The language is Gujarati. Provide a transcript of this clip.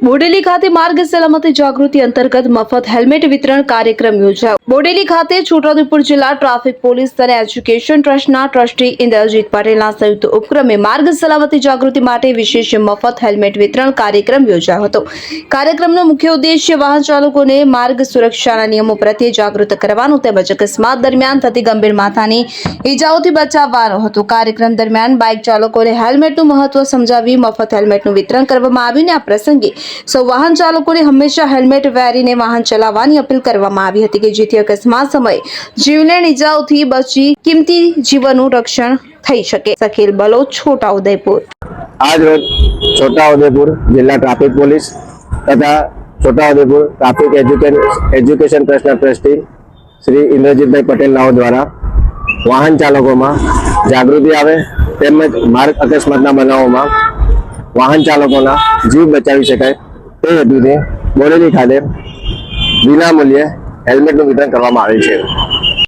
બોડેલી ખાતે માર્ગ સલામતી જાગૃતિ અંતર્ગત મફત હેલ્મેટ વિતરણ કાર્યક્રમ યોજાયો। બોડેલી ખાતે છોટાઉદેપુર જિલ્લા ટ્રાફિક પોલીસ અને એજ્યુકેશન ટ્રસ્ટના ટ્રસ્ટી ઇન્દ્રજીત પટેલના સંયુક્ત ઉપક્રમે માર્ગ સલામતી જાગૃતિ માટે વિશેષ મફત હેલ્મેટ વિતરણ કાર્યક્રમ યોજાયો હતો। કાર્યક્રમનો મુખ્ય ઉદ્દેશ્ય વાહન ચાલકોને માર્ગ સુરક્ષાના નિયમો પ્રત્યે જાગૃત કરવાનો તેમજ અકસ્માત દરમિયાન થતી ગંભીર માથાની ઈજાઓથી બચાવવાનો હતો। કાર્યક્રમ દરમિયાન બાઇક ચાલકોને હેલ્મેટનું મહત્વ સમજાવી મફત હેલ્મેટનું વિતરણ કરવામાં આવ્યું। આ પ્રસંગે સૌ વાહન ચાલકોને હંમેશા હેલ્મેટ પહેરીને વાહન ચલાવવાની અપીલ કરવામાં આવી હતી કે જેથી અકસ્માત સમયે જીવલેણ ઈજાઓથી બચી કિંમતી જીવનનું રક્ષણ થઈ શકે। શકીલ બલોચ, છોટાઉદેપુર। आज रोज छोटाउदेपुर जिला ट्राफिक पुलिस तथा Chhota Udepur traffic education trust trustee Shri Indrajit भाई पटेल नाव द्वारा वाहन चालकों में जागृति आवे તેમજ માર્ગ અકસ્માતના બનાવોમાં વાહન ચાલકોના જીવ બચાવી શકાય તે હેતુથી બોડેલી ખાતે વિનામૂલ્યે હેલ્મેટનું વિતરણ કરવામાં આવે છે।